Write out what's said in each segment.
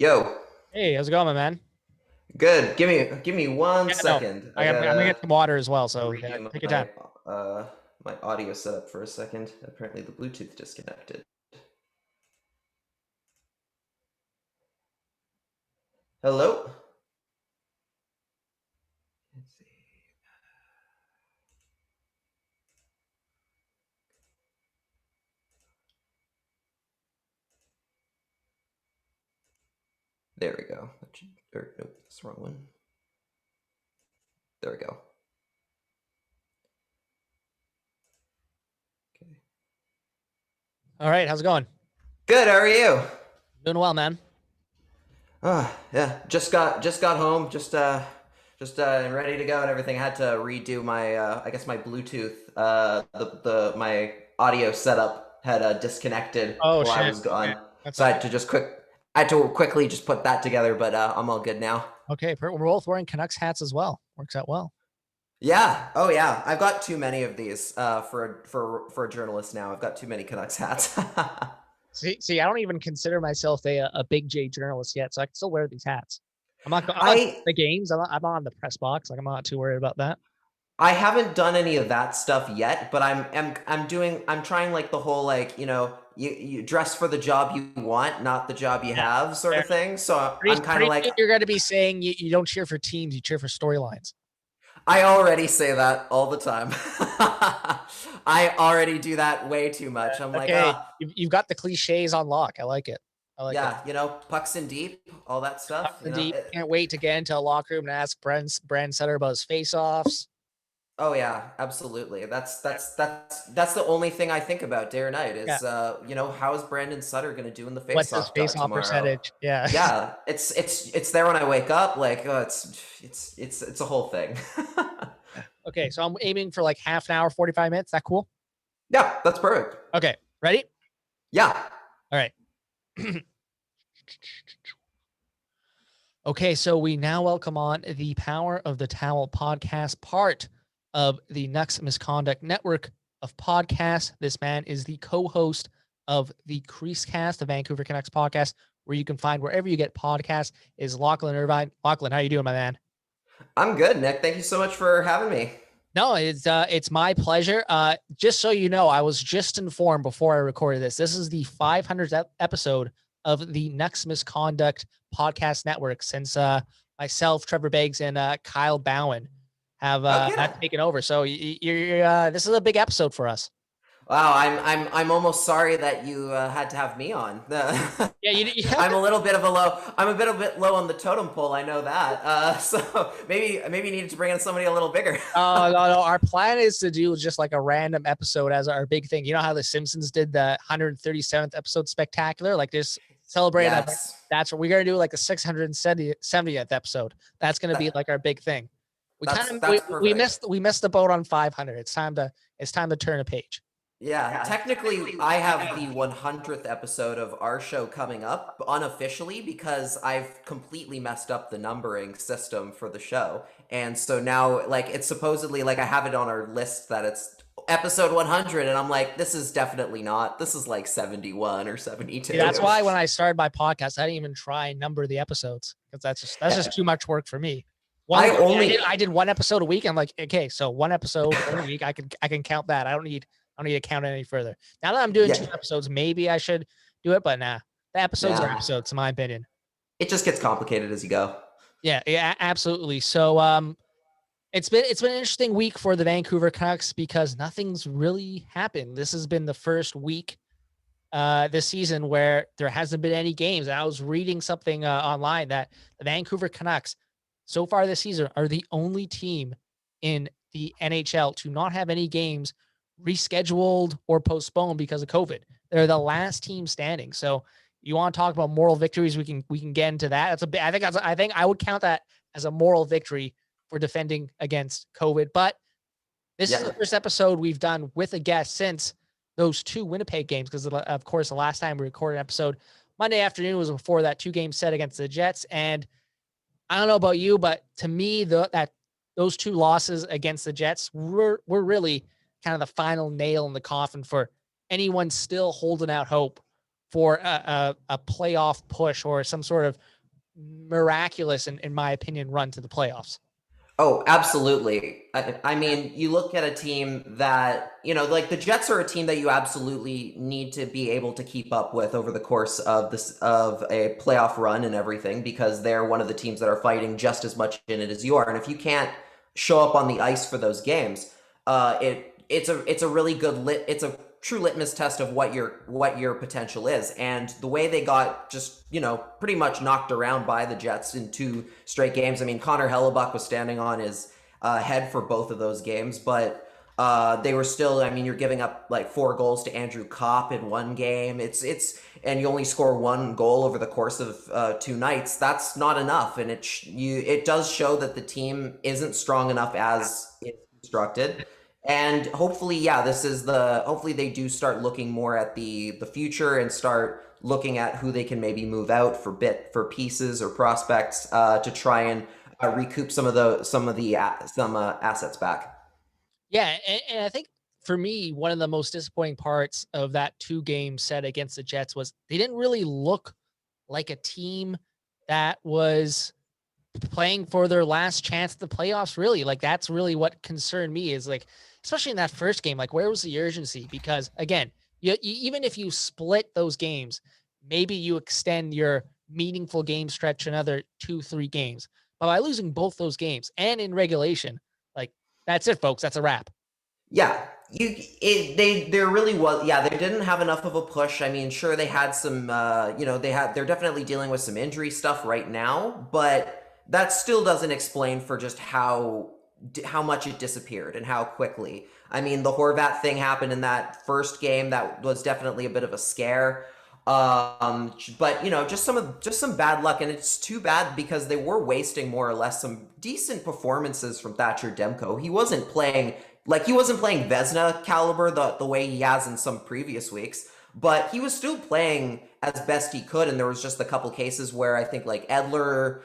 Yo, Hey, how's it going, my man? good. Give me one Yeah, no, second. I I'm gonna get gotta some water as well. So yeah, redo take your time. my audio setup for a second. Apparently the Bluetooth disconnected. Hello? Let's see. There we go. Nope, that's the wrong one. There we go. Okay. All right, how's it going? Good, how are you? Doing well, man. Yeah. Just got home, just ready to go and everything. I had to redo my I guess my Bluetooth the my audio setup had disconnected Oh while I shit. was Okay, gone. that's So not good. I had to quickly just put that together, but I'm all good now. Okay, we're both wearing Canucks hats as well. Works out well. Yeah. Oh yeah. I've got too many of these for a journalist now. I've got too many Canucks hats. See, I don't even consider myself a big J journalist yet, so I can still wear these hats. I'm not I the games. I'm not on the press box. Like I'm not too worried about that. I haven't done any of that stuff yet, but I'm trying like the whole like, you dress for the job you want, not the job you Yeah, have sort fair of enough. thing. So Pretty, I'm kind of pretty like soon you're going to be saying you don't cheer for teams, you cheer for storylines. I already say that all the time. I already do that way too much. I'm like, Okay, you've got the cliches on lock. I like it. I like it. yeah, pucks in deep, all that stuff, The deep. Can't wait to get into a locker room and ask Brand Sutter about his face-offs. Oh yeah, absolutely. That's the only thing I think about day or night Yeah. is how is Brandon Sutter going to do in the What's his face-off face-off tomorrow? percentage? Yeah. Yeah, it's there when I wake up. Like, oh, it's a whole thing. Okay, so I'm aiming for like half an hour, 45 minutes. That cool? Yeah, that's perfect. Okay, ready? Yeah. All right. Okay, so we now welcome on the Power of the Towel podcast, part of the Nux Misconduct Network of podcasts. This man is the co-host of the CreaseCast, the Vancouver Canucks podcast, where you can find wherever you get podcasts, is Lachlan Irvine. Lachlan, how you doing, my man? I'm good, Nick. Thank you so much for having me. No, it's my pleasure. Just so you know, I was just informed before I recorded this. This is the 500th episode of the Nux Misconduct Podcast Network since myself, Trevor Beggs, and Kyle Bowen have Okay. taken over. So you're this is a big episode for us. Wow, I'm almost sorry that you had to have me on. Yeah, yeah. I'm a bit low on the totem pole. I know that. So maybe you needed to bring in somebody a little bigger. Oh no. Our plan is to do just like a random episode as our big thing. You know how the Simpsons did the 137th episode spectacular, like this celebrate. Yes. That's what we're gonna do, like the 670th episode. That's gonna be That like our big thing. We kind of that's we perfect. missed the boat on 500. It's time to turn a page. Yeah, technically, I have the 100th episode of our show coming up unofficially because I've completely messed up the numbering system for the show. And so now, like, it's supposedly, like, I have it on our list that it's episode 100, and I'm like, this is definitely not. This is like 71 or See, 72. that's why when I started my podcast, I didn't even try and number the episodes because that's just too much work for me. I I did one episode a week. I'm like, okay, so one episode a week, I can count that. I don't need to count it any further. Now that I'm doing two yeah, episodes, maybe I should do it, but nah. The episodes are yeah. episodes, in my opinion. It just gets complicated as you go. Yeah, absolutely. So it's been an interesting week for the Vancouver Canucks because nothing's really happened. This has been the first week this season where there hasn't been any games. And I was reading something online that the Vancouver Canucks so far this season are the only team in the NHL to not have any games rescheduled or postponed because of COVID. They're the last team standing. So you want to talk about moral victories? We can get into that. That's a bit. I think I would count that as a moral victory for defending against COVID. But this is Yeah. the first episode we've done with a guest since those two Winnipeg games, because of course the last time we recorded an episode Monday afternoon was before that 2-game set against the Jets. And I don't know about you, but to me, those two losses against the Jets were really kind of the final nail in the coffin for anyone still holding out hope for a playoff push or some sort of miraculous, in my opinion, run to the playoffs. Oh, absolutely. I mean, you look at a team that, like the Jets are a team that you absolutely need to be able to keep up with over the course of of a playoff run and everything, because they're one of the teams that are fighting just as much in it as you are. And if you can't show up on the ice for those games, it's a really it's a true litmus test of what your potential is. And the way they got just, pretty much knocked around by the Jets in two straight games. I mean, Connor Hellebuck was standing on his head for both of those games, but they were still, I mean, you're giving up like 4 goals to Andrew Kopp in one game. And you only score 1 goal over the course of 2 nights. That's not enough. And it does show that the team isn't strong enough as it's constructed. And hopefully, yeah, hopefully they do start looking more at the future and start looking at who they can maybe move out for pieces or prospects to try and recoup some assets back. Yeah, and I think for me, one of the most disappointing parts of that 2-game set against the Jets was they didn't really look like a team that was playing for their last chance at the playoffs, really. Like, that's really what concerned me, is like, especially in that first game, like, where was the urgency? Because again, even if you split those games, maybe you extend your meaningful game stretch another 2-3 games. But by losing both those games and in regulation, like, that's it, folks. That's a wrap. Yeah, there really was. Yeah, they didn't have enough of a push. I mean, sure, they had some. They're definitely dealing with some injury stuff right now, but that still doesn't explain for just how much it disappeared and how quickly. I mean, the Horvat thing happened in that first game. That was definitely a bit of a scare. But just some bad luck, and it's too bad because they were wasting more or less some decent performances from Thatcher Demko. He wasn't playing Vesna caliber the way he has in some previous weeks, but he was still playing as best he could. And there was just a couple cases where I think like Edler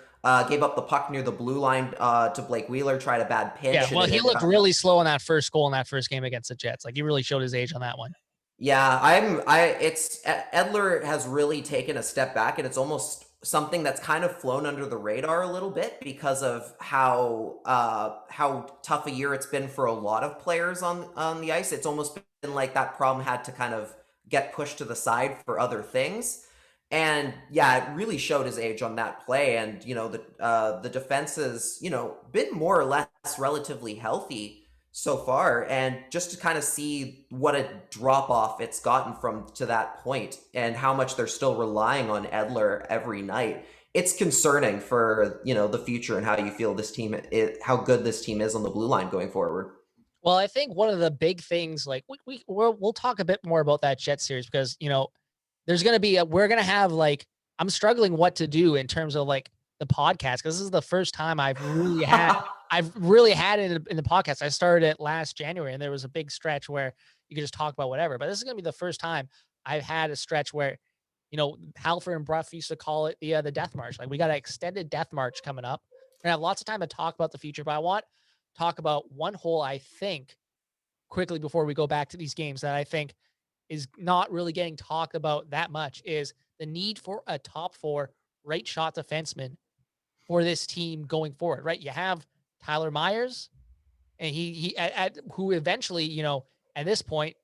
gave up the puck near the blue line to Blake Wheeler, tried a bad pitch. Yeah, well, and he looked really slow on that first goal in that first game against the Jets. Like, he really showed his age on that one. Yeah, it's Edler has really taken a step back, and it's almost something that's kind of flown under the radar a little bit because of how tough a year it's been for a lot of players on the ice. It's almost been like that problem had to kind of get pushed to the side for other things. And yeah, it really showed his age on that play. And the defense has been more or less relatively healthy so far, and just to kind of see what a drop off it's gotten from to that point and how much they're still relying on Edler every night, it's concerning for the future and how you feel how good this team is on the blue line going forward. Well, I think one of the big things, like, we'll talk a bit more about that Jet series, because there's gonna be we're gonna have, like, I'm struggling what to do in terms of like the podcast, because this is the first time I've really had it in the podcast. I started it last January, and there was a big stretch where you could just talk about whatever. But this is going to be the first time I've had a stretch where, Halford and Bruff used to call it the death march. Like, we got an extended death march coming up. We're gonna have lots of time to talk about the future, but I want to talk about one hole, I think, quickly before we go back to these games, that I think is not really getting talked about that much, is the need for a top 4 right shot defenseman for this team going forward, right? You have Tyler Myers, and who eventually, at this point,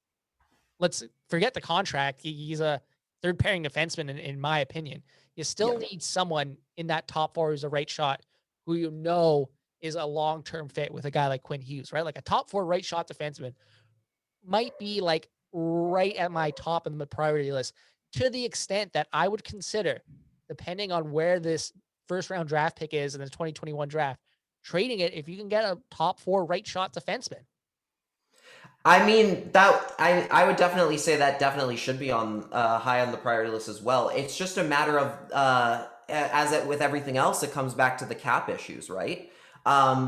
let's forget the contract. He's a third pairing defenseman, in my opinion. You still need someone in that top 4 who's a right shot, who is a long-term fit with a guy like Quinn Hughes, right? Like, a top 4 right shot defenseman might be like right at my top of the priority list, to the extent that I would consider, depending on where this first round draft pick is in the 2021 draft, trading it if you can get a top 4 right shot defenseman. I mean, I would definitely say that definitely should be on high on the priority list as well. It's just a matter of with everything else, it comes back to the cap issues, right?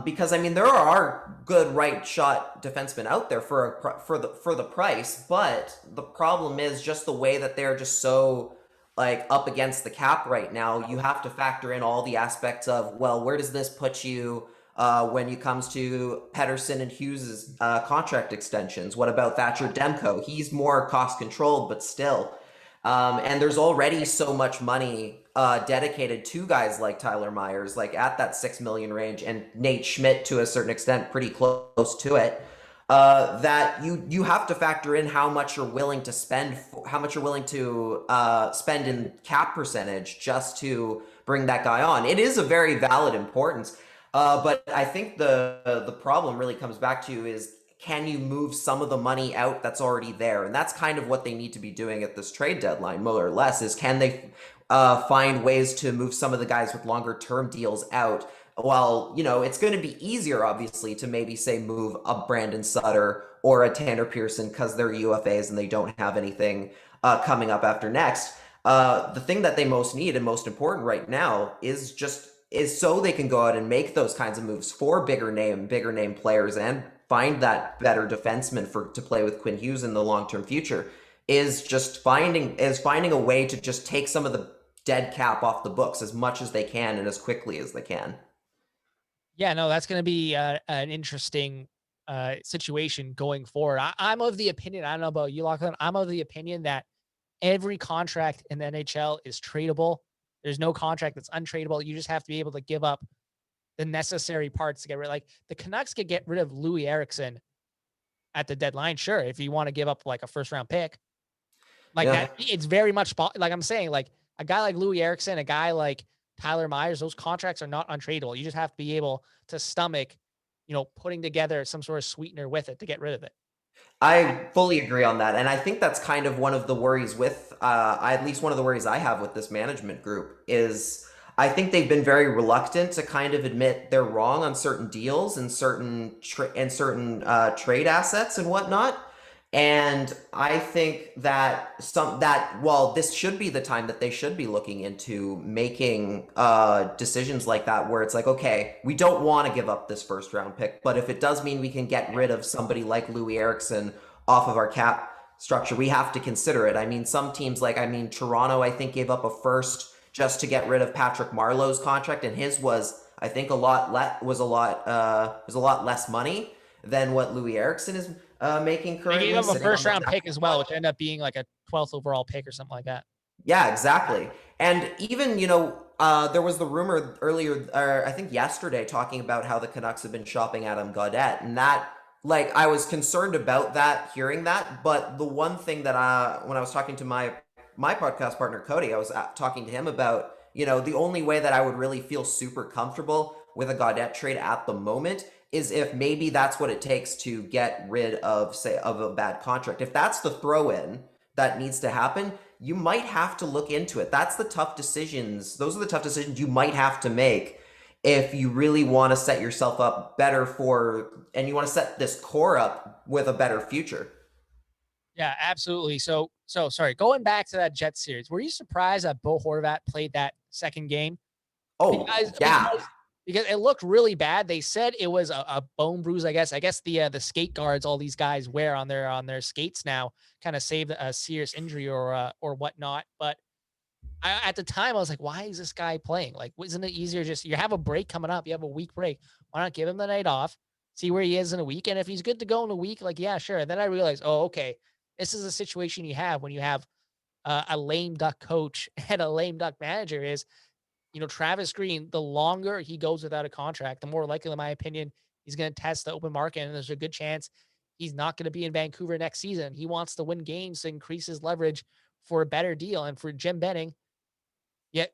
Because I mean, there are good right shot defensemen out there for the price, but the problem is just the way that they're just so like up against the cap right now. You have to factor in all the aspects of, well, where does this put you when it comes to Pettersson and Hughes' contract extensions? What about Thatcher Demko? He's more cost controlled, but still. And there's already so much money dedicated to guys like Tyler Myers, like at that 6 million range, and Nate Schmidt to a certain extent, pretty close to it. That you have to factor in how much you're willing to spend, how much you're willing to spend in cap percentage just to bring that guy on. It is a very valid importance, but I think the problem really comes back to is, can you move some of the money out that's already there? And that's kind of what they need to be doing at this trade deadline, more or less, is can they find ways to move some of the guys with longer term deals out? Well, it's going to be easier, obviously, to maybe say move a Brandon Sutter or a Tanner Pearson because they're UFAs and they don't have anything coming up after next. The thing that they most need and most important right now is so they can go out and make those kinds of moves for bigger name players and find that better defenseman to play with Quinn Hughes in the long-term future, is finding a way to just take some of the dead cap off the books as much as they can and as quickly as they can. Yeah, no, that's going to be an interesting situation going forward. I'm of the opinion, I don't know about you, Lachlan, I'm of the opinion that every contract in the NHL is tradable. There's no contract that's untradeable. You just have to be able to give up the necessary parts to get rid. Like the Canucks could get rid of Louis Eriksson at the deadline, sure, if you want to give up like a first round pick. Like Yeah. that, it's very much like I'm saying, like a guy like Louis Eriksson, a guy like Tyler Myers, those contracts are not untradeable. You just have to be able to stomach, putting together some sort of sweetener with it to get rid of it. I fully agree on that. And I think that's kind of one of the worries with, at least one of the worries I have with this management group is I think they've been very reluctant to kind of admit they're wrong on certain deals and certain trade assets and whatnot. And I think that while this should be the time that they should be looking into making decisions like that, where it's like, okay, we don't want to give up this first round pick, but if it does mean we can get rid of somebody like Louis Eriksson off of our cap structure, we have to consider it. I mean, some teams Toronto, I think, gave up a first just to get rid of Patrick Marleau's contract, and his was, I think, a lot less money than what Louis Eriksson is making They currently. gave up a first round pick Exactly as well, which ended up being like a 12th overall pick or something like that. Yeah, exactly. And even, there was the rumor earlier, I think yesterday, talking about how the Canucks have been shopping Adam Gaudette. And that, like, I was concerned about that, hearing that. But the one thing that when I was talking to my podcast partner, Cody, I was talking to him about, the only way that I would really feel super comfortable with a Gaudette trade at the moment is if maybe that's what it takes to get rid of, say, of a bad contract. If that's the throw-in that needs to happen, you might have to look into it. That's the tough decisions. Those are the tough decisions you might have to make if you really want to set yourself up better and you want to set this core up with a better future. Yeah, absolutely. So sorry, going back to that Jets series, were you surprised that Bo Horvat played that second game? Oh, yeah. Because it looked really bad. They said it was a bone bruise, I guess. I guess the skate guards all these guys wear on their skates now kind of save a serious injury or whatnot. But at the time, I was like, why is this guy playing? Like, isn't it easier just you have a break coming up? You have a week break. Why not give him the night off, see where he is in a week? And if he's good to go in a week, like, yeah, sure. And then I realized, oh, okay, this is a situation you have when you have a lame duck coach and a lame duck manager is Travis Green, the longer he goes without a contract, the more likely, in my opinion, he's going to test the open market. And there's a good chance he's not going to be in Vancouver next season. He wants to win games to increase his leverage for a better deal. And for Jim Benning, yeah,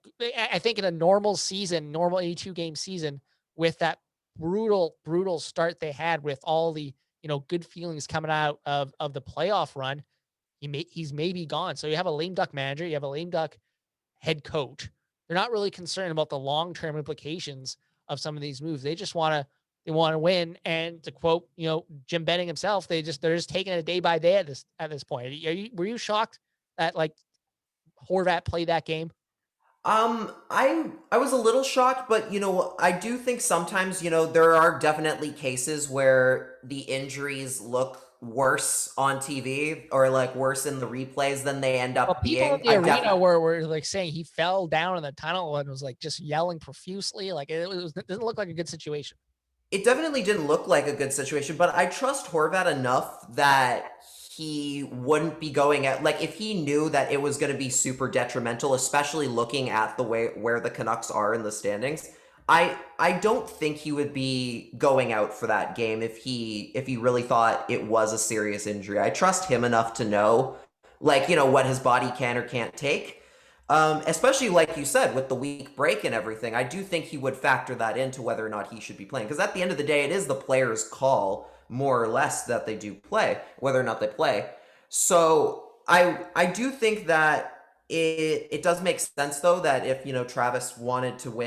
I think in a normal season, normal 82 game season, with that brutal start they had with all the, good feelings coming out of the playoff run, he's maybe gone. So you have a lame duck manager, you have a lame duck head coach. They're not really concerned about the long-term implications of some of these moves. They want to win. And to quote, Jim Benning himself, they're just taking it day by day at this point. Were you shocked that like Horvat played that game? I was a little shocked, but I do think sometimes, there are definitely cases where the injuries look worse on TV or like worse in the replays than they end Well, up people being. in the arena were like saying he fell down in the tunnel and was like just yelling profusely. Like it doesn't look like a good situation. It definitely didn't look like a good situation, but I trust Horvat enough that he wouldn't be going at, like, if he knew that it was going to be super detrimental, especially looking at the way where the Canucks are in the standings. I don't think he would be going out for that game if he really thought it was a serious injury. I trust him enough to know, like, what his body can or can't take. Especially like you said, with the week break and everything, I do think he would factor that into whether or not he should be playing. Because at the end of the day, it is the player's call, more or less, that they do play, whether or not they play. So I do think that it does make sense though that if Travis wanted to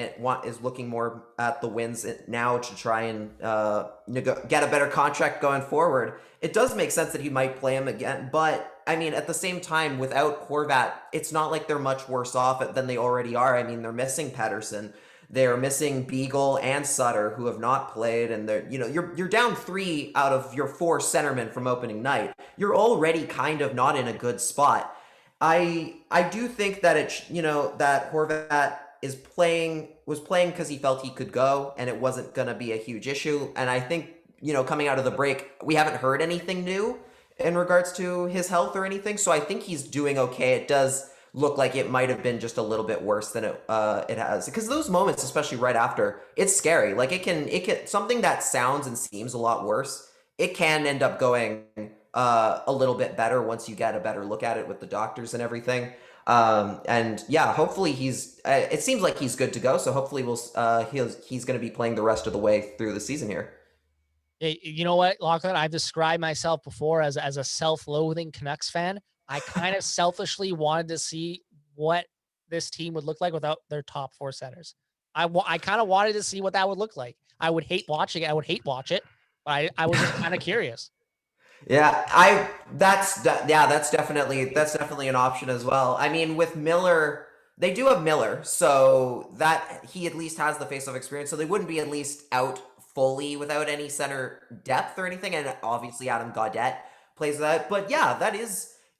is looking more at the wins now to try and get a better contract going forward. It does make sense that he might play him again, but I mean, at the same time, without Horvat, it's not like they're much worse off than they already are. I mean, they're missing Pettersson, they're missing Beagle and Sutter, who have not played, and they're you're down 3 out of your 4 centermen from opening night. You're already kind of not in a good spot. I do think that that Horvat was playing because he felt he could go, and it wasn't going to be a huge issue. And I think coming out of the break, we haven't heard anything new in regards to his health or anything. So I think he's doing okay. It does look like it might have been just a little bit worse than it has, because those moments, especially right after, it's scary. Like it can something that sounds and seems a lot worse, it can end up going a little bit better once you get a better look at it with the doctors and everything. And yeah, hopefully it seems like he's good to go. So hopefully he's going to be playing the rest of the way through the season here. You know what, Lachlan? I've described myself before as a self-loathing Canucks fan. I kind of selfishly wanted to see what this team would look like without their top 4 centers. I kind of wanted to see what that would look like. I would hate watching it. I would hate watch it, but I was just kind of curious. Yeah, that's definitely an option as well. I mean, with Miller, they do have Miller, so that he at least has the face-off experience, so they wouldn't be at least out fully without any center depth or anything. And obviously Adam Gaudette plays that. But yeah, it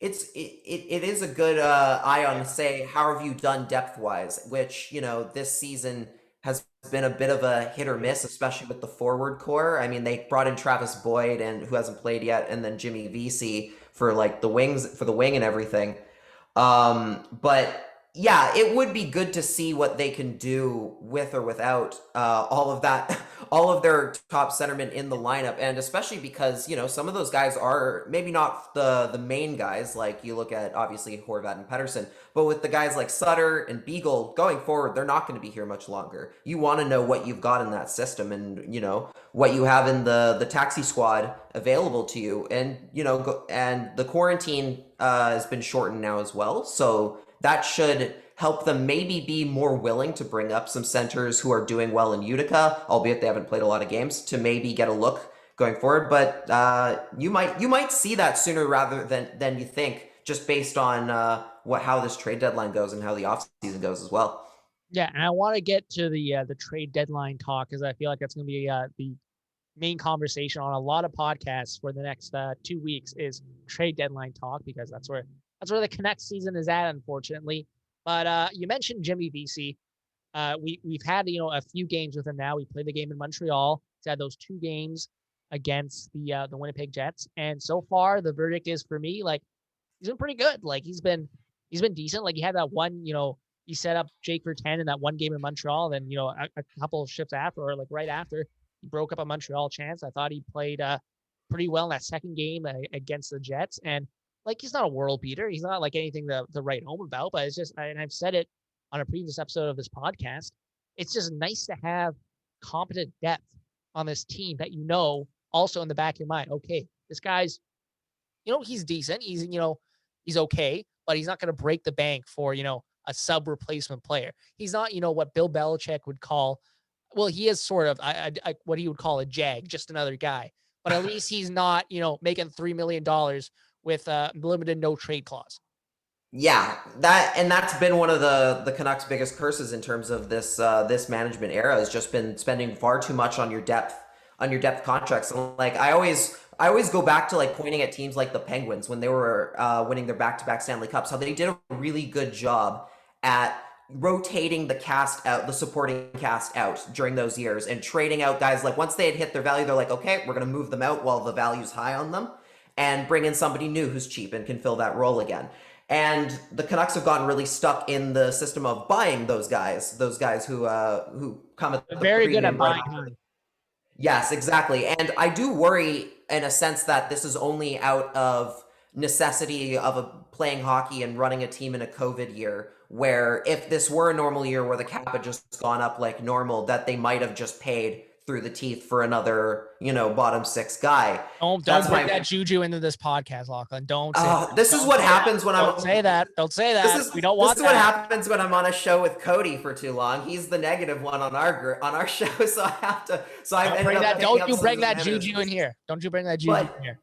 is a good eye on, say, how have you done depth wise, which this season has been a bit of a hit or miss, especially with the forward core. I mean, they brought in Travis Boyd, and who hasn't played yet, and then Jimmy Vesey for like the wings, for the wing and everything. But yeah, it would be good to see what they can do with or without all of that, all of their top centermen in the lineup, and especially because some of those guys are maybe not the main guys. Like you look at obviously Horvat and Pettersson, but with the guys like Sutter and Beagle going forward, they're not going to be here much longer. You want to know what you've got in that system, and what you have in the taxi squad available to you, and and the quarantine has been shortened now as well, so that should help them maybe be more willing to bring up some centers who are doing well in Utica, albeit they haven't played a lot of games, to maybe get a look going forward. But you might see that sooner rather than you think, just based on how this trade deadline goes and how the offseason goes as well. Yeah, and I want to get to the trade deadline talk, because I feel like that's going to be the main conversation on a lot of podcasts for the next 2 weeks is trade deadline talk, because that's where the Canucks season is at, unfortunately. But you mentioned Jimmy Vesey. We've had a few games with him now. We played the game in Montreal. He's had those 2 games against the Winnipeg Jets, and so far the verdict is, for me, like, he's been pretty good. Like he's been decent. Like he had that one, he set up Jake for 10 in that one game in Montreal. Then a couple of shifts after, or like right after, he broke up a Montreal chance. I thought he played pretty well in that second game against the Jets. And like, he's not a world beater. He's not like anything to write home about, but it's just, and I've said it on a previous episode of this podcast, it's just nice to have competent depth on this team that also in the back of your mind, okay, this guy's, he's decent. He's okay, but he's not going to break the bank for, a sub replacement player. He's not, what Bill Belichick would call, well, he is sort of what he would call a jag, just another guy. But at least he's not, making $3 million with a limited no trade clause. Yeah, that's been one of the Canucks' biggest curses in terms of this management era, has just been spending far too much on your depth contracts. And like I always go back to like pointing at teams like the Penguins when they were winning their back-to-back Stanley Cups, how they did a really good job at rotating the supporting cast out during those years and trading out guys. Like once they had hit their value, they're like, okay, we're gonna move them out while the value's high on them. and bring in somebody new who's cheap and can fill that role again. And the Canucks have gotten really stuck in the system of buying those guys who come at They're the very good at premium right buying after. time. Yes, exactly. And I do worry in a sense that this is only out of necessity of playing hockey and running a team in a COVID year, where if this were a normal year where the cap had just gone up like normal, that they might have just paid through the teeth for another, bottom six guy. Don't That's bring my that juju into this podcast, Lachlan. Don't say that. this is Don't what say that. happens when Don't I'm say that. Don't say this that. is We don't this want is what that. happens when I'm on a show with Cody for too long. He's the negative one on our show, so I've ended up picking Don't up you some bring of his that juju in mannerisms. here. Don't you bring that juju in But here.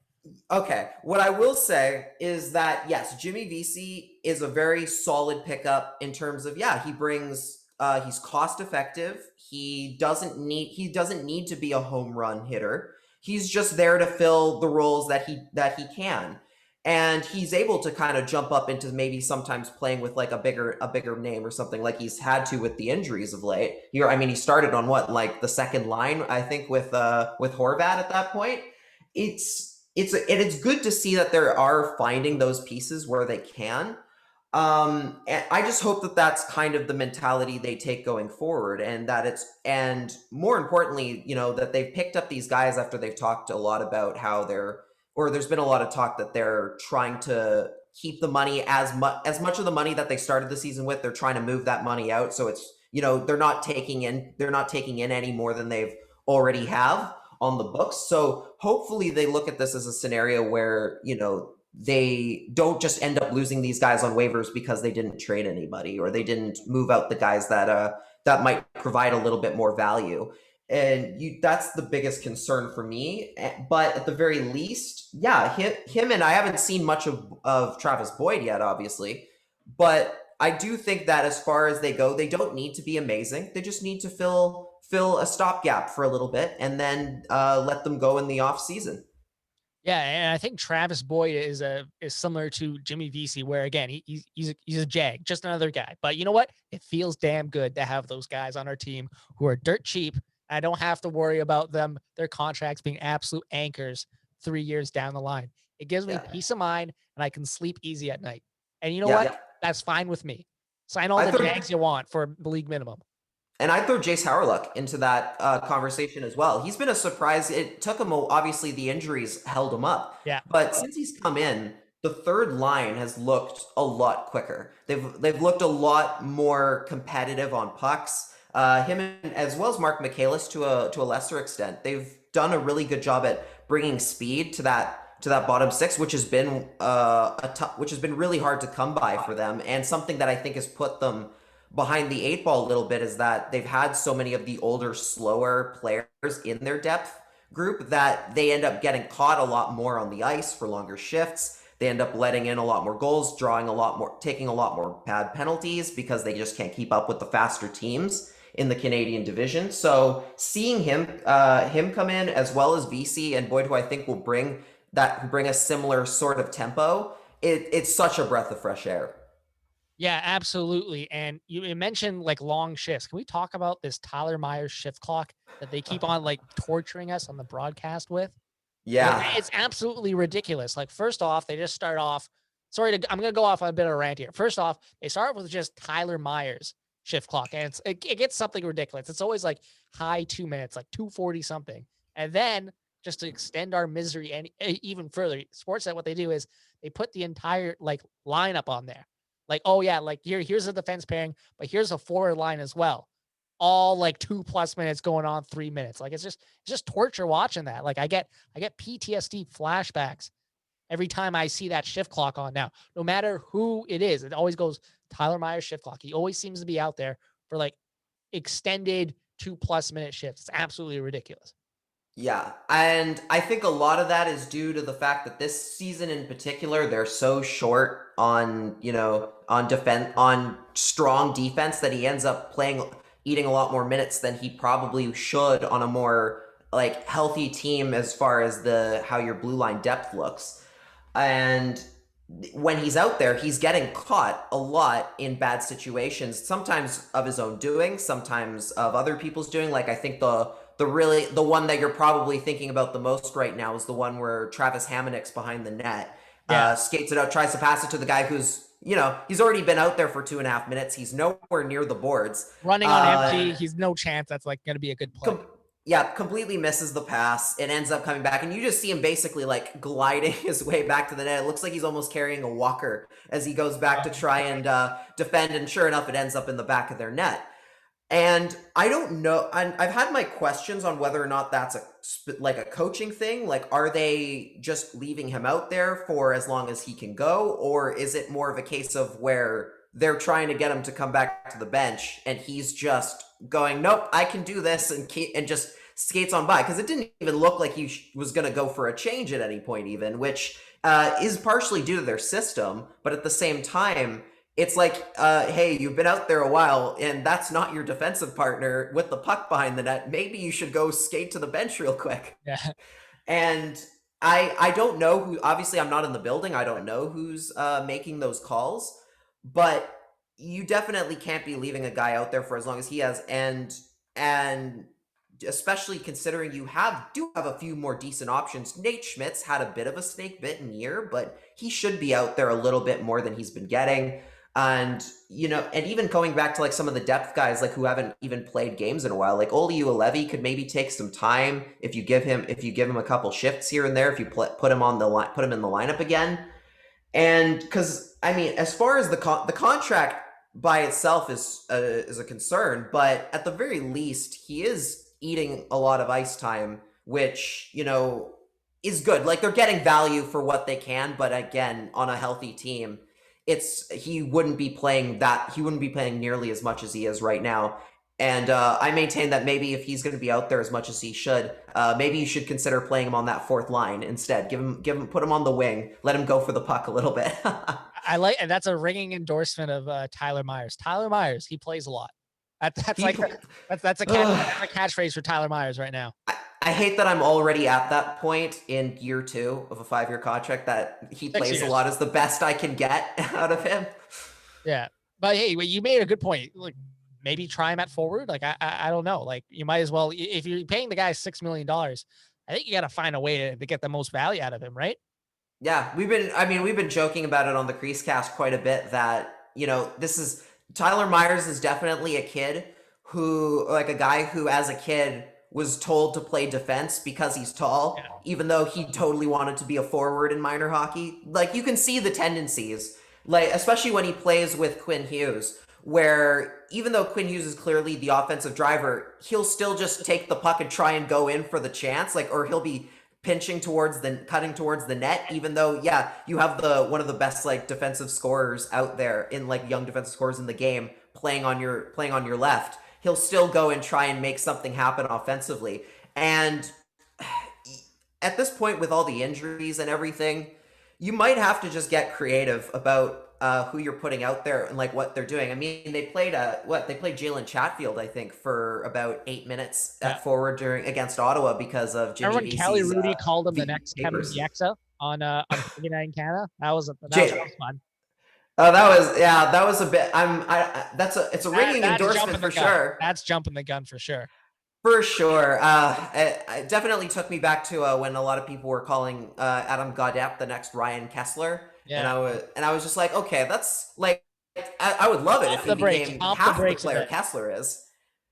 okay, what I will say is that yes, Jimmy Vesey is a very solid pickup in terms of he brings he's cost effective. He doesn't need to be a home run hitter. He's just there to fill the roles that he can. And he's able to kind of jump up into maybe sometimes playing with like a bigger name or something like he's had to with the injuries of late. He started on what, like the second line, I think, with Horvat at that point. It's good to see that there are finding those pieces where they can. And I just hope that that's kind of the mentality they take going forward, and more importantly, that they've picked up these guys after they've talked a lot about how there's been a lot of talk that they're trying to keep the money as much of the money that they started the season with. They're trying to move that money out, so it's they're not taking in any more than they've already have on the books. So hopefully they look at this as a scenario where, they don't just end up losing these guys on waivers because they didn't trade anybody or they didn't move out the guys that might provide a little bit more value. And that's the biggest concern for me. But at the very least, him and I haven't seen much of Travis Boyd yet, obviously. But I do think that as far as they go, they don't need to be amazing. They just need to fill a stopgap for a little bit and then let them go in the off season. Yeah, and I think Travis Boyd is similar to Jimmy Vesey, where again he's a jag, just another guy. But you know what? It feels damn good to have those guys on our team who are dirt cheap. I don't have to worry about their contracts being absolute anchors 3 years down the line. It gives me Yeah, peace of mind, and I can sleep easy at night. And you know what? yeah. That's fine with me. Sign all I the thought jags you want for the league minimum. And I'd throw Jace Howerluck into that conversation as well. He's been a surprise. It took him, obviously, the injuries held him up. Yeah. But since he's come in, the third line has looked a lot quicker. They've looked a lot more competitive on pucks. Him as well as Mark Michaelis to a lesser extent. They've done a really good job at bringing speed to that bottom six, which has been which has been really hard to come by for them, and something that I think has put them behind the eight ball a little bit is that they've had so many of the older, slower players in their depth group that they end up getting caught a lot more on the ice for longer shifts. They end up letting in a lot more goals, taking a lot more bad penalties because they just can't keep up with the faster teams in the Canadian division. So seeing him come in, as well as VC and Boyd, who I think will bring a similar sort of tempo, it's such a breath of fresh air. Yeah, absolutely. And you mentioned like long shifts. Can we talk about this Tyler Myers shift clock that they keep on like torturing us on the broadcast with? Yeah. It's absolutely ridiculous. Like, first off, they just start off. I'm going to go off on a bit of a rant here. First off, they start with just Tyler Myers shift clock, and it gets something ridiculous. It's always like high 2 minutes, like 2:40 something. And then just to extend our misery and even further, Sportsnet, what they do is they put the entire like lineup on there. Like, oh yeah, like here's a defense pairing, but here's a forward line as well. All like 2+ minutes going on 3 minutes. Like it's just torture watching that. Like I get PTSD flashbacks every time I see that shift clock on now. No matter who it is, it always goes Tyler Myers shift clock. He always seems to be out there for like extended 2+ minute shifts. It's absolutely ridiculous. Yeah, and I think a lot of that is due to the fact that this season in particular, they're so short on, on strong defense that he ends up eating a lot more minutes than he probably should on a more like healthy team as far as how your blue line depth looks. And when he's out there, he's getting caught a lot in bad situations, sometimes of his own doing, sometimes of other people's doing. Like I think the the one that you're probably thinking about the most right now is the one where Travis Hammonick's behind the net, Yeah. skates it out, tries to pass it to the guy who's, he's already been out there for 2.5 minutes. He's nowhere near the boards. Running on empty. He's no chance that's like going to be a good play. Completely misses the pass. It ends up coming back, and you just see him basically like gliding his way back to the net. It looks like he's almost carrying a walker as he goes back to try and defend, and sure enough, it ends up in the back of their net. And I don't know. I've had my questions on whether or not that's a coaching thing. Like, are they just leaving him out there for as long as he can go, or is it more of a case of where they're trying to get him to come back to the bench and he's just going, nope, I can do this, and just skates on by? Because it didn't even look like he was going to go for a change at any point, even, which is partially due to their system, but at the same time, it's like, hey, you've been out there a while, and that's not your defensive partner with the puck behind the net. Maybe you should go skate to the bench real quick. Yeah. And I don't know who. Obviously, I'm not in the building. I don't know who's making those calls, but you definitely can't be leaving a guy out there for as long as he has, and especially considering you do have a few more decent options. Nate Schmidt's had a bit of a snake bitten year, but he should be out there a little bit more than he's been getting. And and even going back to like some of the depth guys, like who haven't even played games in a while, like Olli Juolevi could maybe take some time if you give him a couple shifts here and there, if you put him in the lineup again. And because I mean, as far as the contract by itself is a concern, but at the very least, he is eating a lot of ice time, which is good. Like, they're getting value for what they can, but again, on a healthy team, he wouldn't be playing nearly as much as he is right now. And I maintain that maybe if he's going to be out there as much as he should, maybe you should consider playing him on that fourth line instead. Put him on the wing, let him go for the puck a little bit. And that's a ringing endorsement of Tyler Myers. Tyler Myers, he plays a lot. That's a catchphrase for Tyler Myers right now. I hate that I'm already at that point in year 2 of a 5-year contract that he plays a lot is the best I can get out of him. Yeah. But hey, you made a good point. Like, maybe try him at forward. Like, I don't know. Like, you might as well, if you're paying the guy $6 million, I think you got to find a way to get the most value out of him, right? Yeah, we've been joking about it on the CreaseCast quite a bit that, Tyler Myers is definitely a kid a guy who as a kid was told to play defense because he's tall, even though he totally wanted to be a forward in minor hockey. Like, you can see the tendencies, like, especially when he plays with Quinn Hughes, where even though Quinn Hughes is clearly the offensive driver, he'll still just take the puck and try and go in for the chance, or he'll be cutting towards the net, even though, you have one of the best defensive scorers out there, in young defensive scorers in the game, playing on your left. He'll still go and try and make something happen offensively. And at this point, with all the injuries and everything, you might have to just get creative about who you're putting out there and what they're doing. I mean, they played Jalen Chatfield, I think, for about 8 minutes at forward against Ottawa because of Jimmy Remember when Kelly Rudy called him the next Kevin Bieksa on 39 Canada? That was fun. Oh, that was a bit. It's a ringing endorsement for sure. That's jumping the gun for sure. For sure. It definitely took me back to when a lot of people were calling Adam Gaudette the next Ryan Kessler. Yeah. And I was just like, okay, that's I would love it if he became half the player Kessler is.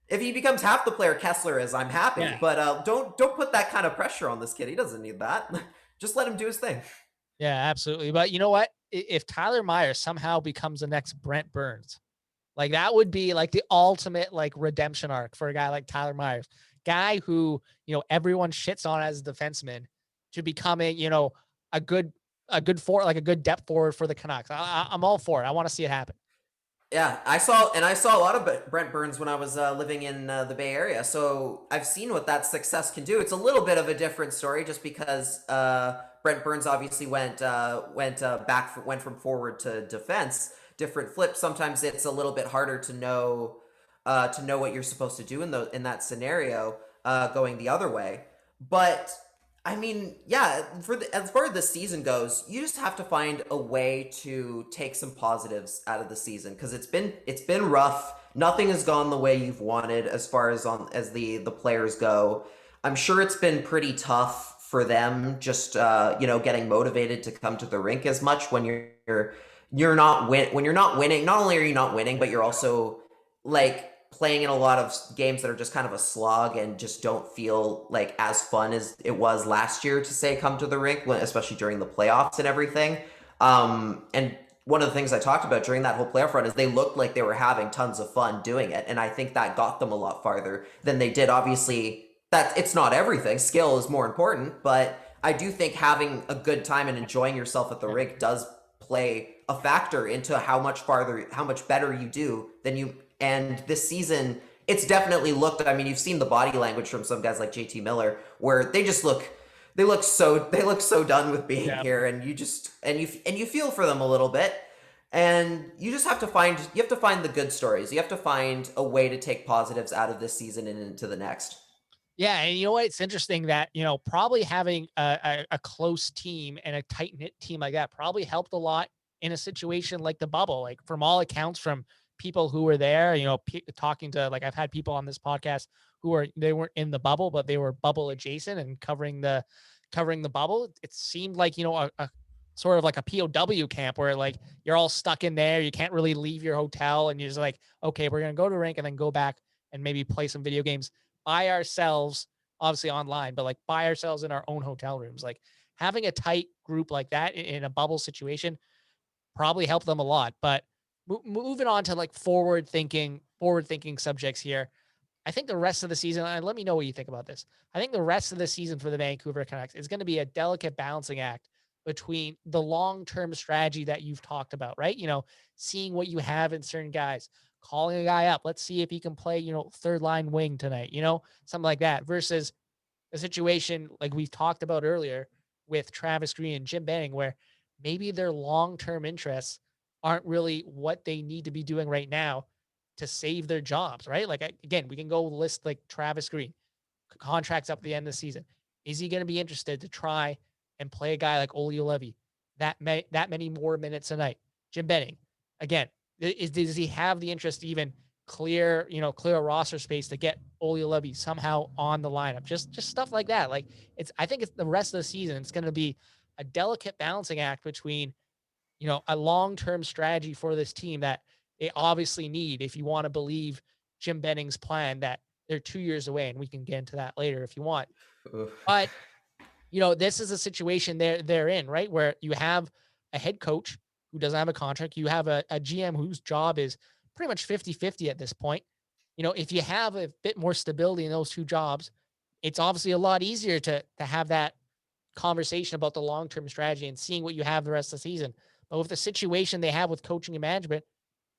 If he becomes half the player Kessler is, I'm happy. Yeah. But don't put that kind of pressure on this kid. He doesn't need that. Just let him do his thing. Yeah, absolutely. But you know what? If Tyler Myers somehow becomes the next Brent Burns, that would be the ultimate redemption arc for a guy like Tyler Myers, guy who, everyone shits on as a defenseman, to becoming, a good depth forward for the Canucks. I'm all for it. I want to see it happen. Yeah, I saw a lot of Brent Burns when I was living in the Bay Area, so I've seen what that success can do. It's a little bit of a different story, just because Brent Burns obviously went from forward to defense. Different flip. Sometimes it's a little bit harder to know what you're supposed to do in that scenario, going the other way. But I mean, yeah, as far as the season goes, you just have to find a way to take some positives out of the season because it's been rough. Nothing has gone the way you've wanted as far as the players go. I'm sure it's been pretty tough for them just getting motivated to come to the rink as much when you're not when you're not winning. Not only are you not winning, but you're also like playing in a lot of games that are just kind of a slog and just don't feel like as fun as it was last year to say come to the rink, especially during the playoffs and everything. And one of the things I talked about during that whole playoff run is they looked like they were having tons of fun doing it, and I think that got them a lot farther than they did. Obviously, that it's not everything. Skill is more important, but I do think having a good time and enjoying yourself at the rink does play a factor into how much better you do than you. And this season, it's definitely looked. I mean, you've seen the body language from some guys like JT Miller, where they look so done with being here, and you feel for them a little bit, and you just have to find the good stories. You have to find a way to take positives out of this season and into the next. Yeah, and you know what? It's interesting that, probably having a close team and a tight knit team like that probably helped a lot in a situation like the bubble. Like from all accounts, from people who were there, talking to, like, I've had people on this podcast they weren't in the bubble, but they were bubble adjacent and covering the bubble. It seemed like, a sort of like a POW camp where, like, you're all stuck in there. You can't really leave your hotel, and you're just like, okay, we're gonna go to rink and then go back and maybe play some video games by ourselves, obviously online, but like by ourselves in our own hotel rooms. Like having a tight group like that in a bubble situation probably helped them a lot. But moving on to like forward thinking subjects here. I think the rest of the season, and let me know what you think about this. I think the rest of the season for the Vancouver Canucks is going to be a delicate balancing act between the long-term strategy that you've talked about, right? Seeing what you have in certain guys, calling a guy up. Let's see if he can play, third line wing tonight, something like that, versus a situation like we've talked about earlier with Travis Green and Jim Benning, where maybe their long-term interests aren't really what they need to be doing right now to save their jobs, right? Like, again, we can go list like Travis Green, contracts up at the end of the season. Is he going to be interested to try and play a guy like Olli Levy that many more minutes a night? Jim Benning, again, does he have the interest to even clear a roster space to get Olli Levy somehow on the lineup? Just stuff like that. Like, I think it's the rest of the season. It's going to be a delicate balancing act between, a long-term strategy for this team that they obviously need if you want to believe Jim Benning's plan that they're 2 years away, and we can get into that later if you want. But, this is a situation they're in, right? Where you have a head coach who doesn't have a contract. You have a GM whose job is pretty much 50-50 at this point. If you have a bit more stability in those two jobs, it's obviously a lot easier to have that conversation about the long-term strategy and seeing what you have the rest of the season. But with the situation they have with coaching and management,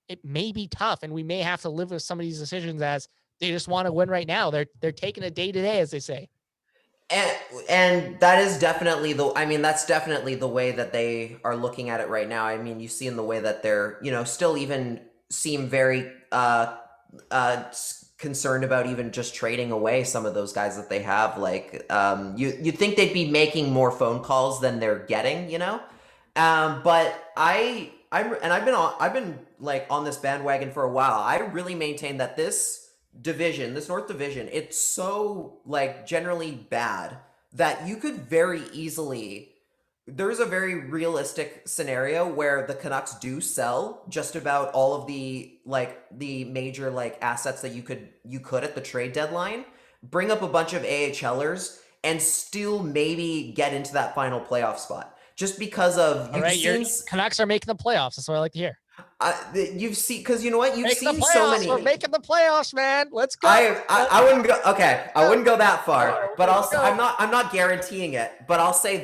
it may be tough, and we may have to live with some of these decisions as they just want to win right now. They're taking it day to day, as they say. And that is definitely that's definitely the way that they are looking at it right now. I mean, you see in the way that they're, still even seem very concerned about even just trading away some of those guys that they have. Like, you'd think they'd be making more phone calls than they're getting. But I've been like on this bandwagon for a while. I really maintain that this North Division, it's so like generally bad that you could very easily. There's a very realistic scenario where the Canucks do sell just about all of the major assets that you could at the trade deadline, bring up a bunch of AHLers, and still maybe get into that final playoff spot. Just because of Canucks are making the playoffs. That's what I like to hear. You've seen, because you know what, you've seen so many. We're making the playoffs, man. Let's go. I wouldn't go. Okay, I wouldn't go that far, but I'm not guaranteeing it. But I'll say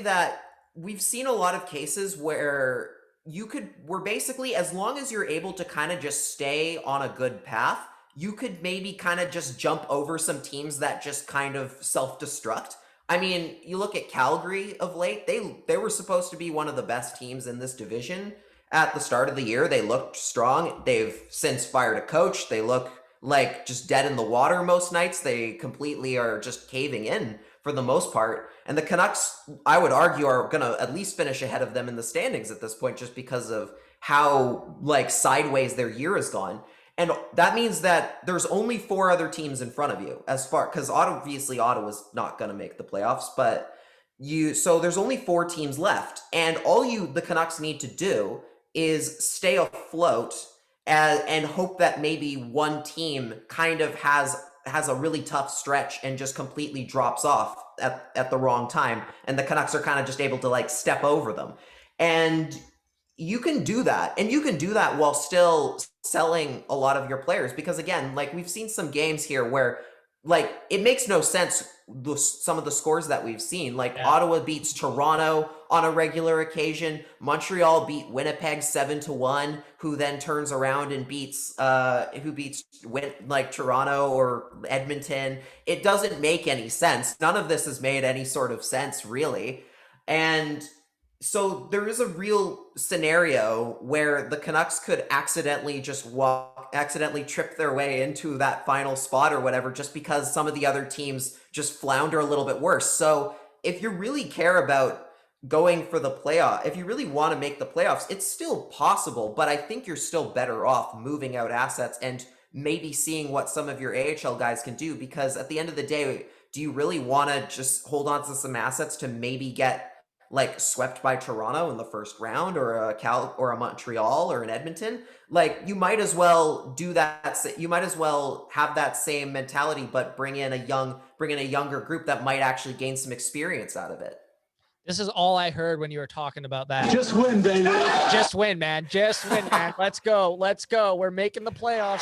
that we've seen a lot of cases where we're basically, as long as you're able to kind of just stay on a good path, you could maybe kind of just jump over some teams that just kind of self-destruct. I mean, you look at Calgary of late, they were supposed to be one of the best teams in this division at the start of the year. They looked strong. They've since fired a coach. They look like just dead in the water most nights. They completely are just caving in for the most part. And the Canucks, I would argue, are going to at least finish ahead of them in the standings at this point, just because of how like sideways their year has gone. And that means that there's only 4 other teams in front of you, as far, because obviously Ottawa's not going to make the playoffs, but so there's only 4 teams left, and all the Canucks need to do is stay afloat and hope that maybe one team kind of has a really tough stretch and just completely drops off at the wrong time, and the Canucks are kind of just able to like step over them. And you can do that, and you can do that while still selling a lot of your players, because again, like we've seen some games here where like it makes no sense, some of the scores that we've seen. Like Ottawa beats Toronto on a regular occasion. Montreal beat Winnipeg 7-1, who then turns around and beats like Toronto or Edmonton. It doesn't make any sense. None of this has made any sort of sense, really. And so there is a real scenario where the Canucks could accidentally trip their way into that final spot or whatever, just because some of the other teams just flounder a little bit worse. So if you really care about going for the playoff, if you really want to make the playoffs, it's still possible, but I think you're still better off moving out assets and maybe seeing what some of your AHL guys can do, because at the end of the day, do you really want to just hold on to some assets to maybe get like swept by Toronto in the first round, or a Montreal or an Edmonton? Like, you might as well do that. You might as well have that same mentality, but bring in a younger group that might actually gain some experience out of it. This is all I heard when you were talking about that. Just win, baby. Just win, man. Just win, man. Let's go. Let's go. We're making the playoffs.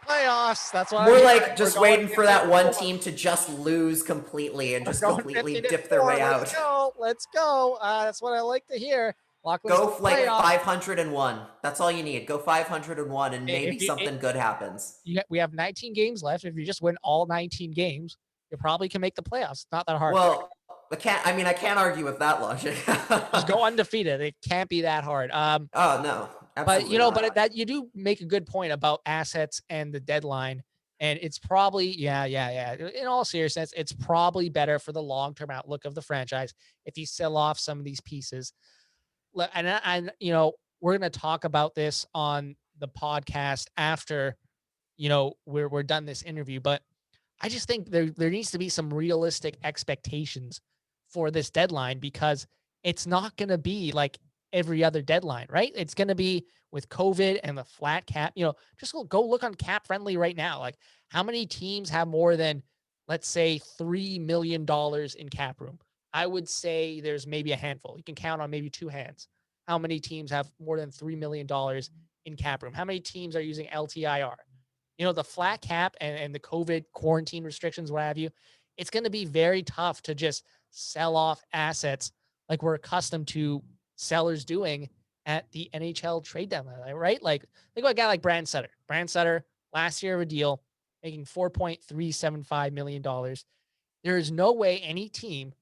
Playoffs. That's what we're like just waiting for that one team to just lose completely and just completely dip their way out. Let's go. That's what I like to hear. Go like 501. That's all you need. Go 501, and maybe something good happens. We have 19 games left. If you just win all 19 games, you probably can make the playoffs. It's not that hard. Well, I can't argue with that logic. Just go undefeated. It can't be that hard. Oh no. But but that you do make a good point about assets and the deadline, and it's probably in all seriousness, it's probably better for the long-term outlook of the franchise if you sell off some of these pieces. And we're going to talk about this on the podcast after we're done this interview, but I just think there needs to be some realistic expectations for this deadline, because it's not going to be like every other deadline, right? It's going to be with COVID and the flat cap. Just go look on Cap Friendly right now. Like, how many teams have more than, let's say, $3 million in cap room? I would say there's maybe a handful. You can count on maybe 2 hands. How many teams have more than $3 million in cap room? How many teams are using LTIR? The flat cap and the COVID quarantine restrictions, what have you, it's going to be very tough to just sell off assets like we're accustomed to sellers doing at the NHL trade deadline, right? Like, think about a guy like Brand Sutter. Brand Sutter, last year of a deal, making $4.375 million. There is no way any team,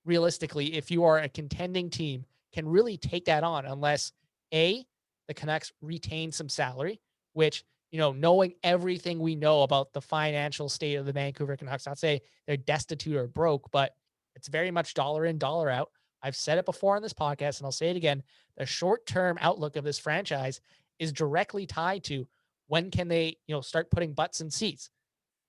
realistically, if you are a contending team, can really take that on unless, A, the Canucks retain some salary, which, knowing everything we know about the financial state of the Vancouver Canucks, not say they're destitute or broke, but it's very much dollar in, dollar out. I've said it before on this podcast, and I'll say it again. The short-term outlook of this franchise is directly tied to when can they, start putting butts in seats.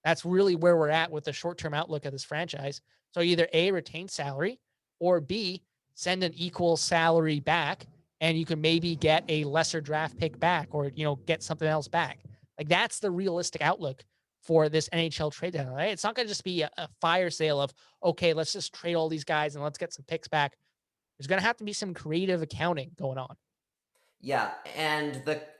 That's really where we're at with the short-term outlook of this franchise. So either A, retain salary, or B, send an equal salary back, and you can maybe get a lesser draft pick back, or, get something else back. Like, that's the realistic outlook for this NHL trade deadline, right? It's not going to just be a fire sale of, okay, let's just trade all these guys and let's get some picks back. There's going to have to be some creative accounting going on. Yeah, and this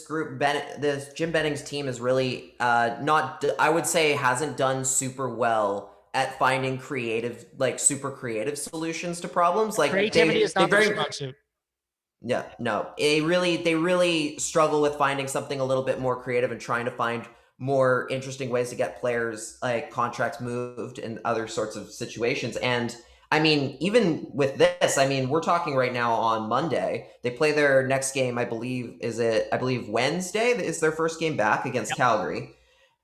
group, this Jim Benning's team is really I would say hasn't done super well at finding super creative solutions to problems. Like, creativity is not their strong suit. Yeah, no, they really struggle with finding something a little bit more creative and trying to find more interesting ways to get players like contracts moved in other sorts of situations. And I mean, even with this, we're talking right now on Monday. They play their next game, I believe Wednesday is their first game back against Calgary.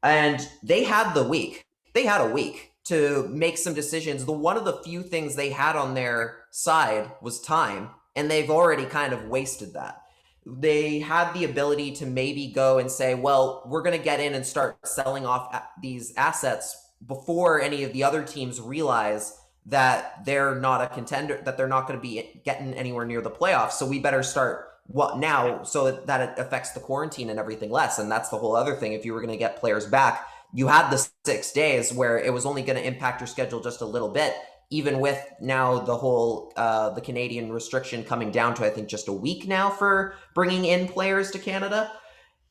And they had the week. they had a week to make some decisions. One of the few things they had on their side was time, and they've already kind of wasted that. They had the ability to maybe go and say, well, we're going to get in and start selling off these assets before any of the other teams realize that they're not a contender, that they're not going to be getting anywhere near the playoffs. So we better start what now so that it affects the quarantine and everything less. And that's the whole other thing. If you were going to get players back, you had the 6 days where it was only going to impact your schedule just a little bit, even with now the whole the Canadian restriction coming down to, I think, just a week now for bringing in players to Canada.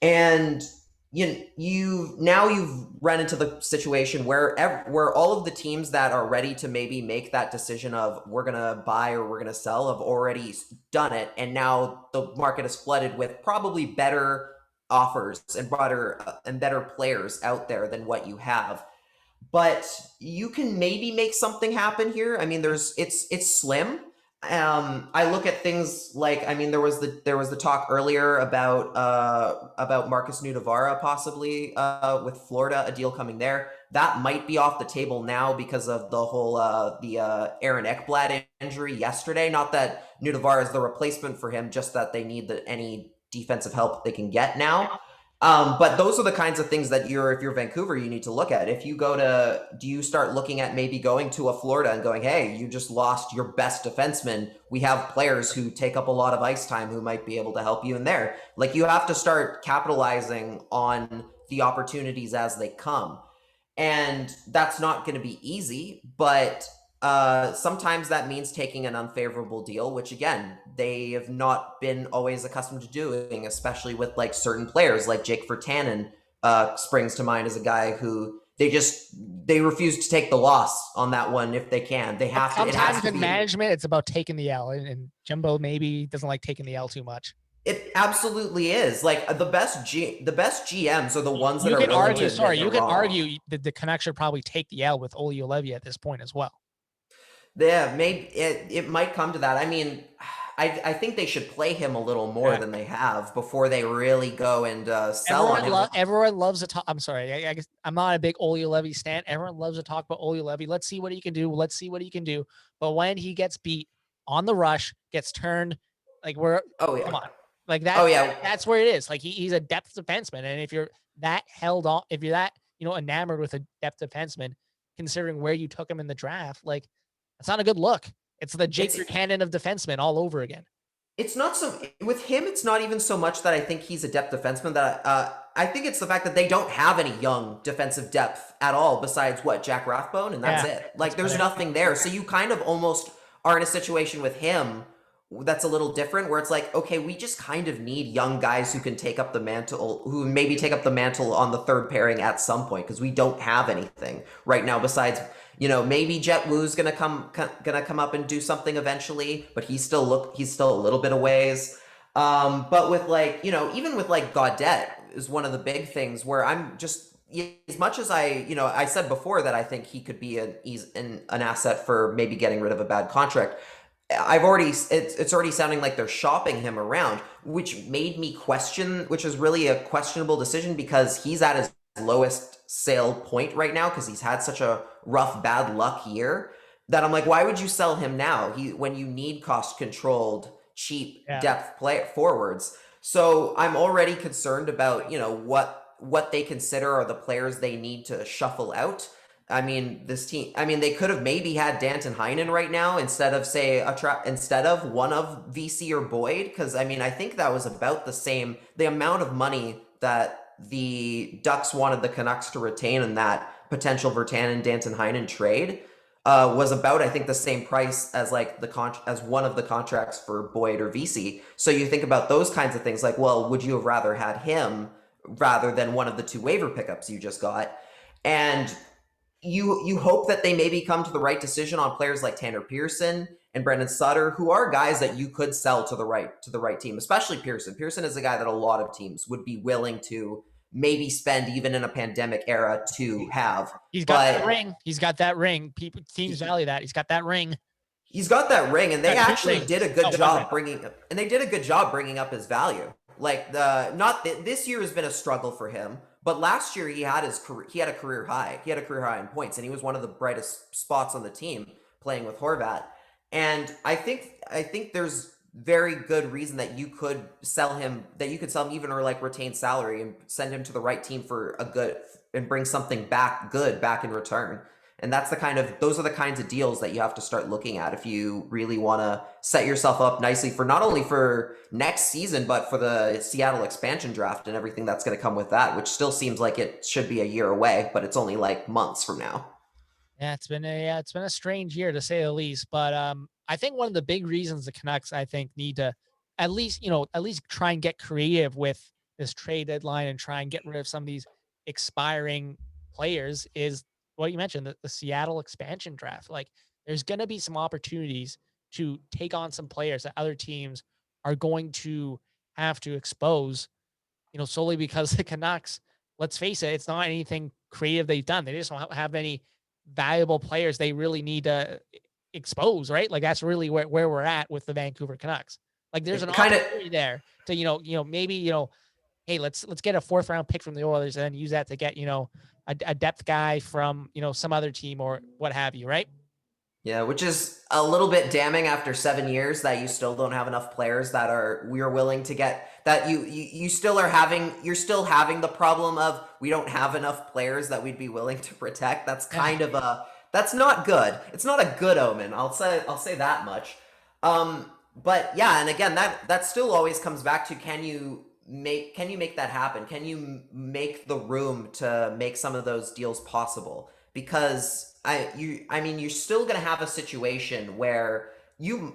And you've run into the situation where all of the teams that are ready to maybe make that decision of we're going to buy or we're going to sell have already done it. And now the market is flooded with probably better offers and better players out there than what you have. But you can maybe make something happen here. I mean, it's slim. I look at things like, I mean, there was the talk earlier about Marcus Nudavara possibly with Florida, a deal coming there. That might be off the table now because of the whole Aaron Ekblad injury yesterday. Not that Nudavara is the replacement for him, just that they need any defensive help they can get now. But those are the kinds of things that if you're Vancouver, you need to look at. If you do you start looking at maybe going to a Florida and going, hey, you just lost your best defenseman. We have players who take up a lot of ice time who might be able to help you in there. Like, you have to start capitalizing on the opportunities as they come. And that's not going to be easy, but sometimes that means taking an unfavorable deal, which again, they have not been always accustomed to doing, especially with like certain players like Jake Virtanen springs to mind as a guy who they refuse to take the loss on that one if they can. They have to. Sometimes in management, it's about taking the L, and Jimbo maybe doesn't like taking the L too much. It absolutely is. Like, the best GMs are the ones that are willing to. Sorry, you can argue that the Canucks should probably take the L with Olli Juolevi at this point as well. Yeah, maybe it might come to that. I mean, I think they should play him a little more than they have before they really go and sell on him. Everyone loves to talk. I'm sorry, I guess I'm not a big Olli Juolevi stan. Everyone loves to talk about Olli Juolevi. Let's see what he can do. Let's see what he can do. But when he gets beat on the rush, gets turned, like come on, like that. That's where it is. Like, he's a depth defenseman, and if you're that held on, if you're that enamored with a depth defenseman, considering where you took him in the draft, like, it's not a good look. It's the Jake Buchanan of defensemen all over again. It's not so with him. It's not even so much that I think he's a depth defenseman. That I think it's the fact that they don't have any young defensive depth at all besides Jack Rathbone, and that's it. Like, there's nothing there. So you kind of almost are in a situation with him that's a little different, where it's like, okay, we just kind of need young guys who can take up the mantle, who maybe take up the mantle on the third pairing at some point, because we don't have anything right now besides. Maybe Jet Wu's gonna come up and do something eventually, but he's still a little bit of ways. But with even with Gaudette is one of the big things where I'm just, as much as I said before that I think he could be an asset for maybe getting rid of a bad contract. It's already sounding like they're shopping him around, which made me question, which is really a questionable decision because he's at his lowest sale point right now because he's had such a rough bad luck year that I'm like, why would you sell him now when you need cost controlled cheap depth forwards? So I'm already concerned about what they consider are the players they need to shuffle out. I mean, this team, they could have maybe had Danton Heinen right now instead of one of VC or Boyd, because I think that was about the amount of money that the Ducks wanted the Canucks to retain in that potential Virtanen Danton Heinen trade was about, I think, the same price as as one of the contracts for Boyd or VC. So you think about those kinds of things, like, well, would you have rather had him rather than one of the two waiver pickups you just got? And you hope that they maybe come to the right decision on players like Tanner Pearson and Brendan Sutter, who are guys that you could sell to the right team, especially Pearson. Pearson is a guy that a lot of teams would be willing to maybe spend even in a pandemic era to have. He's got that ring. He's got that ring. Teams value that. He's got that ring. He's got that ring, and they actually did a good job bringing up his value. Like, this year has been a struggle for him, But last year he had a career high. He had a career high in points, and he was one of the brightest spots on the team playing with Horvat. And I think there's very good reason that you could sell him, even or like retain salary and send him to the right team for a good and bring something back in return. And those are the kinds of deals that you have to start looking at if you really want to set yourself up nicely for not only for next season, but for the Seattle expansion draft and everything that's going to come with that, which still seems like it should be a year away, but it's only like months from now. Yeah, it's been a strange year to say the least. But I think one of the big reasons the Canucks I think need to at least try and get creative with this trade deadline and try and get rid of some of these expiring players is what you mentioned, the Seattle expansion draft. Like there's gonna be some opportunities to take on some players that other teams are going to have to expose, solely because the Canucks, let's face it, it's not anything creative they've done. They just don't have any valuable players they really need to expose, right? Like that's really where we're at with the Vancouver Canucks. Like there's an It kind of opportunity there to, maybe, hey, let's get a fourth round pick from the Oilers and then use that to get, a depth guy from, some other team or what have you, right? Yeah, which is a little bit damning after 7 years that you still don't have enough players that we're willing to get that you still are having you're still having the problem of we don't have enough players that we'd be willing to protect. That's Yeah. kind of that's not good. It's not a good omen. I'll say that much. But yeah, and again that still always comes back to can you make that happen? Can you make the room to make some of those deals possible? Because I mean you're still gonna have a situation where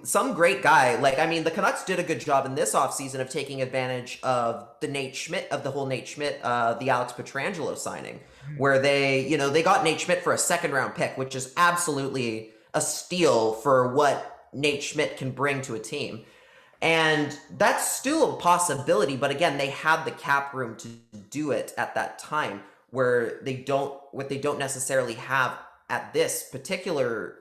some great guy, like, I mean, the Canucks did a good job in this offseason of taking advantage of the whole Nate Schmidt, the Alex Pietrangelo signing, Mhm. where they got Nate Schmidt for a second round pick, which is absolutely a steal for what Nate Schmidt can bring to a team. And that's still a possibility, but again, they had the cap room to do it at that time, where what they don't necessarily have at this particular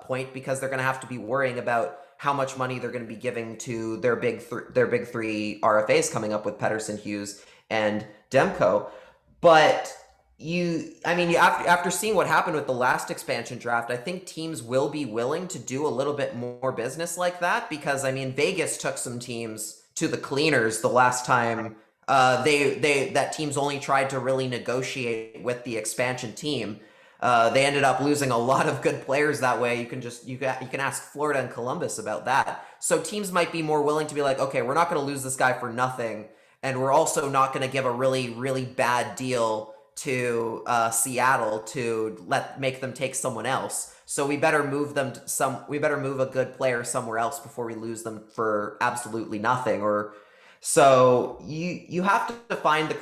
point, because they're going to have to be worrying about how much money they're going to be giving to their big three RFAs coming up with Pettersson, Hughes, and Demko. But after seeing what happened with the last expansion draft, I think teams will be willing to do a little bit more business like that, because I mean Vegas took some teams to the cleaners the last time that teams only tried to really negotiate with the expansion team. They ended up losing a lot of good players that way. You can ask Florida and Columbus about that. So teams might be more willing to be like, okay, we're not going to lose this guy for nothing, and we're also not going to give a really really bad deal to Seattle to make them take someone else. So we better move a good player somewhere else before we lose them for absolutely nothing. Or so you have to find the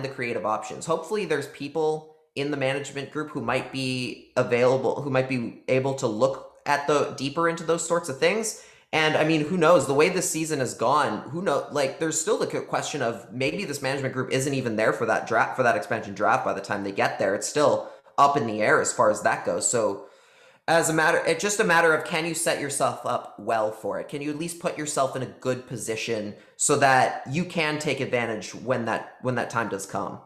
creative options. Hopefully there's people in the management group who might be available, who might be able to look at the deeper into those sorts of things. And I mean, who knows? The way this season has gone, who knows? Like, there's still the question of maybe this management group isn't even there for that expansion draft by the time they get there. It's still up in the air as far as that goes. So, it's just a matter of, can you set yourself up well for it? Can you at least put yourself in a good position so that you can take advantage when that time does come?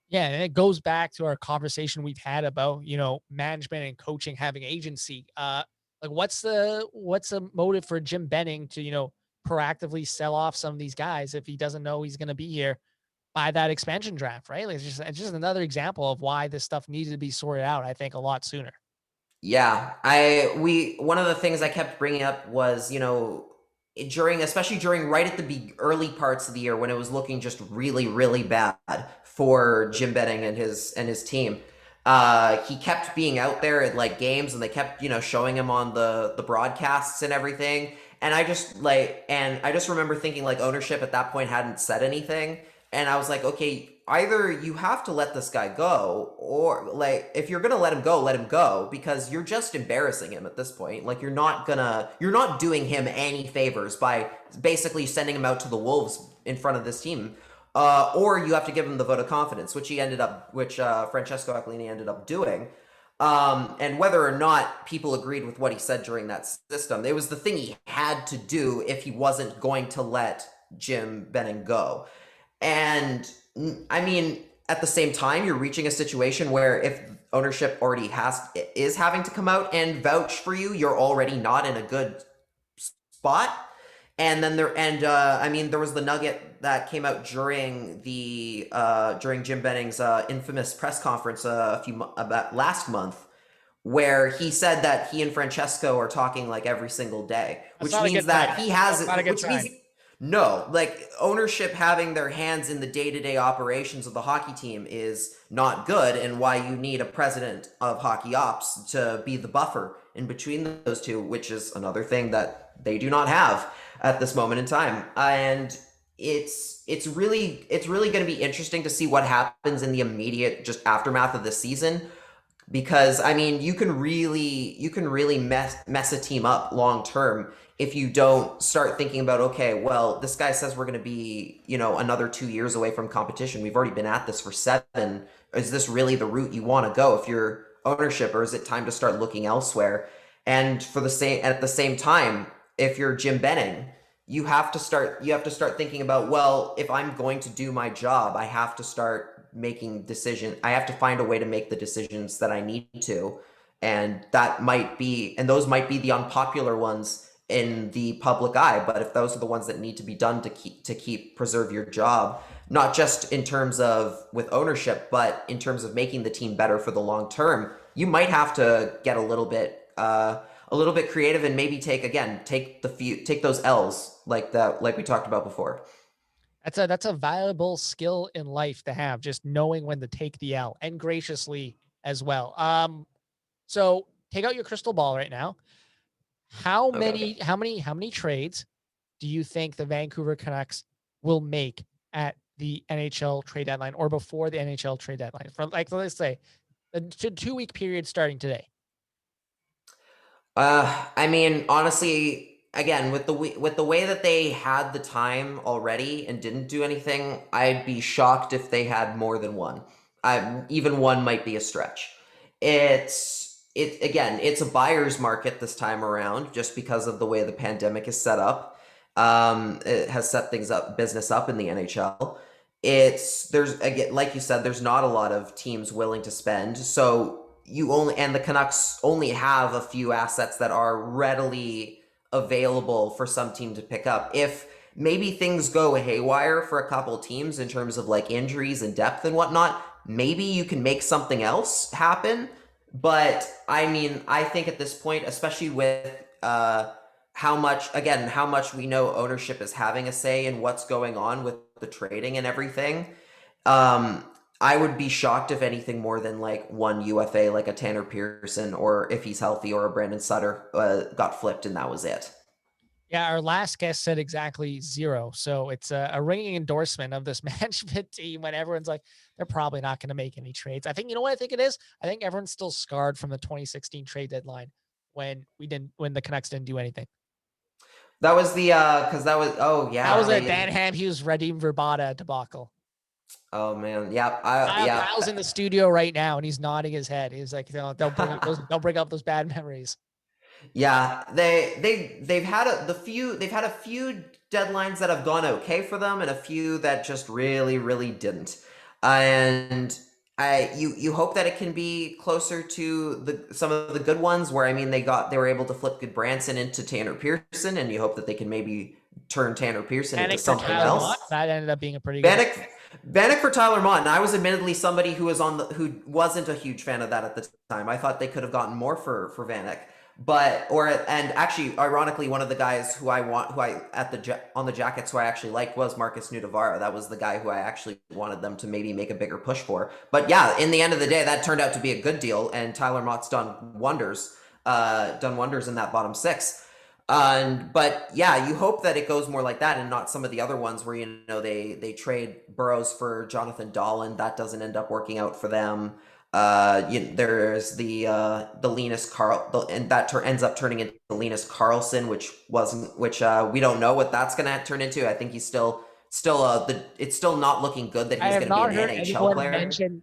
Yeah, and it goes back to our conversation we've had about, management and coaching having agency. Like what's the motive for Jim Benning to, proactively sell off some of these guys if he doesn't know he's going to be here by that expansion draft, right? Like it's just another example of why this stuff needed to be sorted out, I think, a lot sooner. Yeah, one of the things I kept bringing up was, especially during right at the early parts of the year when it was looking just really really bad for Jim Benning and his team. He kept being out there at like games, and they kept showing him on the broadcasts and everything. And I just remember thinking like ownership at that point hadn't said anything, and I was like, okay, either you have to let this guy go, or like if you're gonna let him go, because you're just embarrassing him at this point. Like you're not doing him any favors by basically sending him out to the wolves in front of this team. Or you have to give him the vote of confidence, which Francesco Aquilini ended up doing. And whether or not people agreed with what he said during that system, it was the thing he had to do if he wasn't going to let Jim Benning go. And I mean, at the same time, you're reaching a situation where if ownership already is having to come out and vouch for you, you're already not in a good spot. And then I mean, there was the nugget that came out during during Jim Benning's infamous press conference about last month, where he said that he and Francesco are talking like every single day, That's which not a means good that sign. he has, That's not a good which means sign. no, like ownership having their hands in the day-to-day operations of the hockey team is not good, and why you need a president of hockey ops to be the buffer in between those two, which is another thing that they do not have at this moment in time. And it's really going to be interesting to see what happens in the immediate just aftermath of the season, because I mean you can really mess a team up long term if you don't start thinking about, okay, well, this guy says we're going to be, another 2 years away from competition. We've already been at this for 7. Is this really the route you want to go if you're ownership, or is it time to start looking elsewhere? And at the same time, if you're Jim Benning, you have to start thinking about, well, if I'm going to do my job, I have to start making decisions. I have to find a way to make the decisions that I need to. And those might be the unpopular ones in the public eye, but if those are the ones that need to be done to preserve your job, not just in terms of with ownership, but in terms of making the team better for the long term, you might have to get a little bit creative and maybe take those L's like we talked about before. That's a valuable skill in life to have, just knowing when to take the L, and graciously as well. So take out your crystal ball right now. How Okay. many trades do you think the Vancouver Canucks will make at the NHL trade deadline, or before the NHL trade deadline? For, like, let's say the 2 week period starting today. I mean, honestly, again, with the way that they had the time already and didn't do anything, I'd be shocked if they had more than one. Even one might be a stretch. It's a buyer's market this time around, just because of the way the pandemic is set up. It has set business up in the NHL. There's, again, like you said, there's not a lot of teams willing to spend, so the Canucks only have a few assets that are readily available for some team to pick up. If maybe things go haywire for a couple teams in terms of like injuries and depth and whatnot, maybe you can make something else happen. But I mean, I think at this point, especially with how much we know ownership is having a say in what's going on with the trading and everything, um, I would be shocked if anything more than like one UFA, like a Tanner Pearson, or if he's healthy, or a Brandon Sutter got flipped and that was it. Yeah, our last guest said exactly 0. So it's a ringing endorsement of this management team when everyone's like, they're probably not going to make any trades. I think, you know what I think it is? I think everyone's still scarred from the 2016 trade deadline when the Canucks didn't do anything. That was because that was, oh That yeah, was a Dan Ham Hughes, Radim Verbata debacle. oh man, yeah. Kyle's in the studio right now and he's nodding his head. He's like, they'll bring up those bad memories. Yeah, they've had a few deadlines that have gone okay for them, and a few that just really really didn't. And you hope that it can be closer to some of the good ones, where I mean they were able to flip Goodbranson into Tanner Pearson, and you hope that they can maybe turn Tanner Pearson into Panic for something Tyler Mott. else. That ended up being a pretty good. Vanek for Tyler Mott, and I was admittedly somebody who wasn't a huge fan of that at the time. I thought they could have gotten more for Vanek, and actually, ironically, one of the guys on the Jackets who I actually liked was Marcus Nudavara. That was the guy who I actually wanted them to maybe make a bigger push for. But yeah, in the end of the day, that turned out to be a good deal, and Tyler Mott's done wonders in that bottom six. But yeah, you hope that it goes more like that and not some of the other ones where they trade Burrows for Jonathan Dahlen. That doesn't end up working out for them. There's the Linus Carl, and that ends up turning into Linus Carlson, which we don't know what that's gonna turn into. I think he's still it's still not looking good that he's gonna be an NHL player.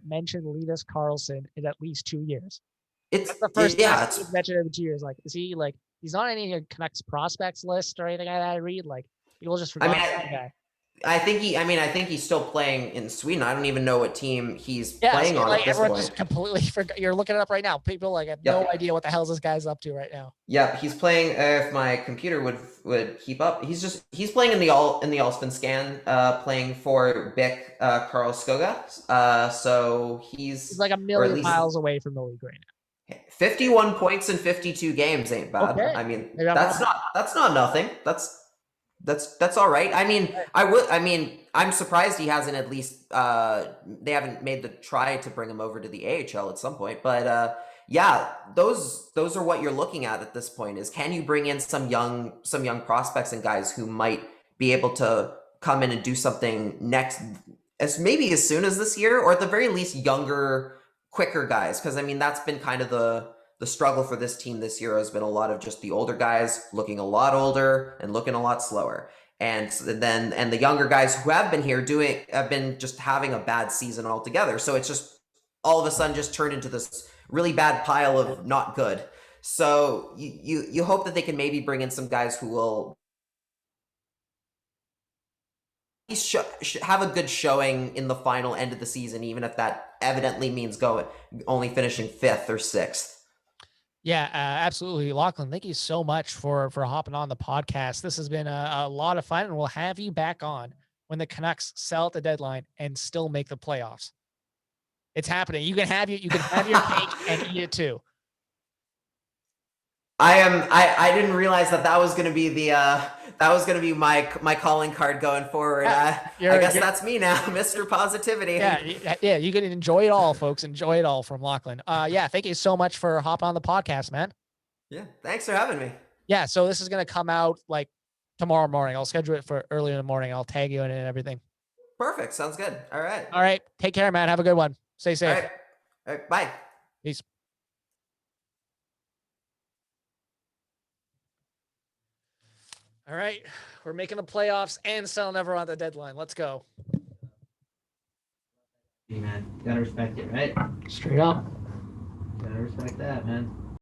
Mention Linus Carlson in at least 2 years. It's That's the first yeah, time he's mentioned in 2 years. Like, is he he's not on any Canucks prospects list or anything like that? I read, like, people just I forgot mean, that guy. I think he's still playing in Sweden. I don't even know what team he's Yeah, playing see, on like at this everyone point. just completely forgot. You're looking it up right now. People like have no Yep. idea what the hell this guy's up to right now. Yeah, he's playing. If my computer would keep up, he's playing in the Allspen scan, playing for Bick Karlskoga. So He's he's like a or at million least miles away from the league right 51 points in 52 games ain't now. bad. Okay, I mean, maybe I'm wrong. that's not nothing. That's all right. I mean, I'm surprised he hasn't at least they haven't made the try to bring him over to the AHL at some point. But yeah, those are what you're looking at this point is can you bring in some young prospects and guys who might be able to come in and do something next as soon as this year, or at the very least younger, quicker guys, because I mean that's been kind of the struggle for this team this year has been a lot of just the older guys looking a lot older and looking a lot slower. And the younger guys who have been here have been just having a bad season altogether. So it's just all of a sudden just turned into this really bad pile of not good. So you hope that they can maybe bring in some guys who will have a good showing in the final end of the season, even if that evidently means only finishing 5th or 6th. Yeah, absolutely, Lachlan. Thank you so much for hopping on the podcast. This has been a lot of fun, and we'll have you back on when the Canucks sell at the deadline and still make the playoffs. It's happening. You can have your cake and eat it too. I didn't realize that was going to be my calling card going forward. I guess that's me now, Mr. Positivity. Yeah, you can enjoy it all, folks. Enjoy it all from Lachlan. Yeah, thank you so much for hopping on the podcast, man. Yeah, thanks for having me. Yeah, so this is gonna come out like tomorrow morning. I'll schedule it for early in the morning. I'll tag you in it and everything. Perfect. Sounds good. All right. All right. Take care, man. Have a good one. Stay safe. All right. Bye. Peace. All right. We're making the playoffs and still never on the deadline. Let's go. Hey, man. Gotta respect it, right? Straight up. Gotta respect that, man.